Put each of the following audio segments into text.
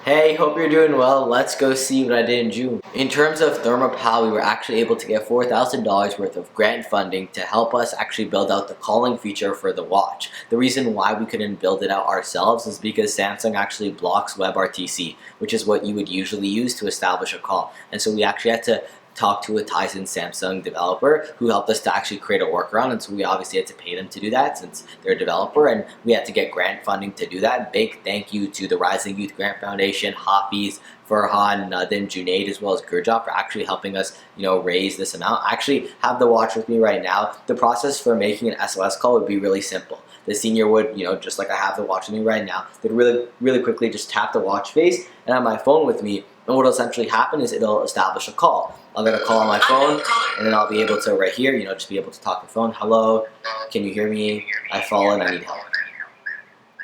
Hey, hope you're doing well. Let's go see what I did in June. In terms of ThermoPal, we were actually able to get $4,000 worth of grant funding to help us actually build out the calling feature for the watch. The reason why we couldn't build it out ourselves is because Samsung actually blocks WebRTC, which is what you would usually use to establish a call. And so we actually had to talk to a Tizen Samsung developer who helped us to actually create a workaround, and so we obviously had to pay them to do that since they're a developer, and we had to get grant funding to do that. Big thank you to the Rising Youth Grant Foundation, Hafiz, Farhan, Nadim, Junaid, as well as Gurjot for actually helping us, raise this amount. I actually have the watch with me right now. The process for making an SOS call would be really simple. The senior would, just like I have the watch with me right now, they'd really quickly just tap the watch face and have my phone with me, and what will essentially happen is it'll establish a call. I'll get a call on my phone, and then I'll be able to, right here, just be able to talk to the phone. Hello, can you hear me? I've fallen, I need help.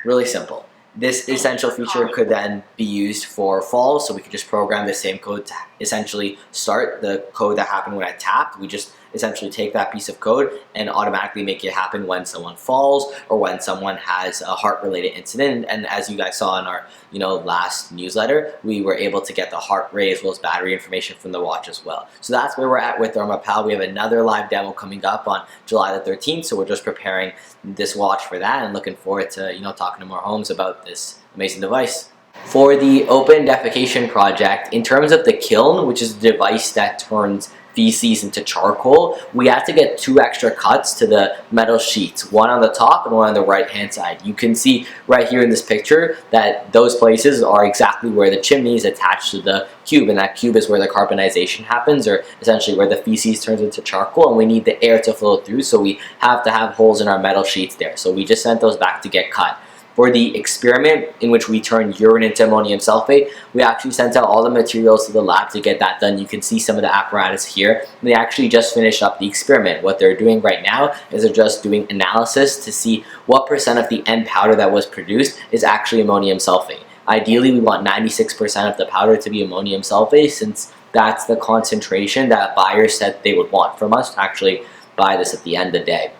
Really simple. This essential feature could then be used for falls, so we could just program the same code to essentially start the code that happened when I tapped. We just essentially take that piece of code and automatically make it happen when someone falls or when someone has a heart-related incident. And as you guys saw in our last newsletter, we were able to get the heart rate as well as battery information from the watch as well. So that's where we're at with ThermoPal. We have another live demo coming up on July the 13th, so we're just preparing this watch for that and looking forward to talking to more homes about this amazing device. For the open defecation project, in terms of the kiln, which is the device that turns feces into charcoal, we had to get 2 extra cuts to the metal sheets, one on the top and one on the right hand side. You can see right here in this picture that those places are exactly where the chimney is attached to the cube, and that cube is where the carbonization happens, or essentially where the feces turns into charcoal, and we need the air to flow through, so we have to have holes in our metal sheets there. So we just sent those back to get cut. For the experiment in which we turn urine into ammonium sulfate, we actually sent out all the materials to the lab to get that done. You can see some of the apparatus here. They actually just finished up the experiment. What they're doing right now is they're just doing analysis to see what % of the end powder that was produced is actually ammonium sulfate. Ideally, we want 96% of the powder to be ammonium sulfate, since that's the concentration that buyers said they would want from us to actually buy this at the end of the day.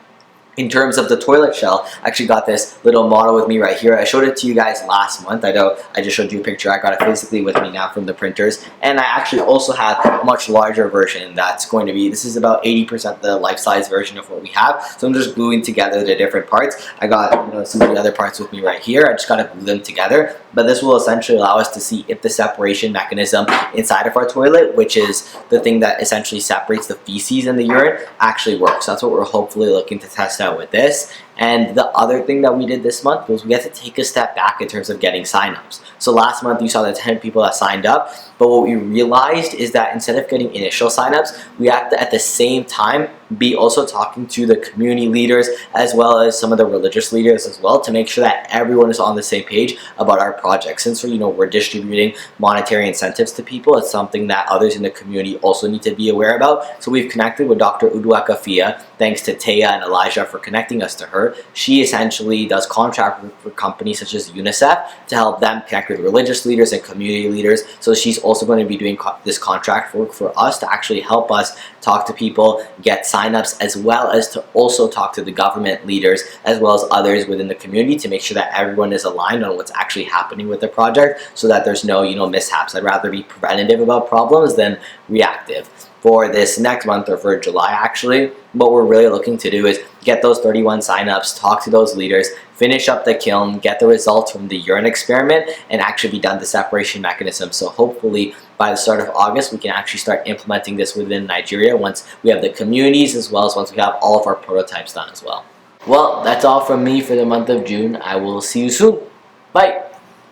In terms of the toilet shell, I actually got this little model with me right here. I showed it to you guys last month. I know I just showed you a picture. I got it physically with me now from the printers. And I actually also have a much larger version that's going to be, this is about 80% the life-size version of what we have. So I'm just gluing together the different parts. I got some of the other parts with me right here. I just got to glue them together. But this will essentially allow us to see if the separation mechanism inside of our toilet, which is the thing that essentially separates the feces and the urine, actually works. That's what we're hopefully looking to test out with this. And the other thing that we did this month was we had to take a step back in terms of getting signups. So last month you saw the 10 people that signed up, but what we realized is that instead of getting initial signups, we have to at the same time be also talking to the community leaders as well as some of the religious leaders as well, to make sure that everyone is on the same page about our project. Since we're distributing monetary incentives to people, it's something that others in the community also need to be aware about. So we've connected with Dr. Udwa Kafia, thanks to Taya and Elijah for connecting us to her. She essentially does contract with companies such as UNICEF to help them connect with religious leaders and community leaders. So she's also going to be doing this contract work for us to actually help us talk to people, get signups, as well as to also talk to the government leaders as well as others within the community to make sure that everyone is aligned on what's actually happening with the project, so that there's no mishaps. I'd rather be preventative about problems than reactive. For this next month, or for July actually, what we're really looking to do is get those 31 signups, talk to those leaders, finish up the kiln, get the results from the urine experiment, and actually be done the separation mechanism. So hopefully by the start of August, we can actually start implementing this within Nigeria once we have the communities, as well as once we have all of our prototypes done as well. Well, that's all from me for the month of June. I will see you soon. Bye.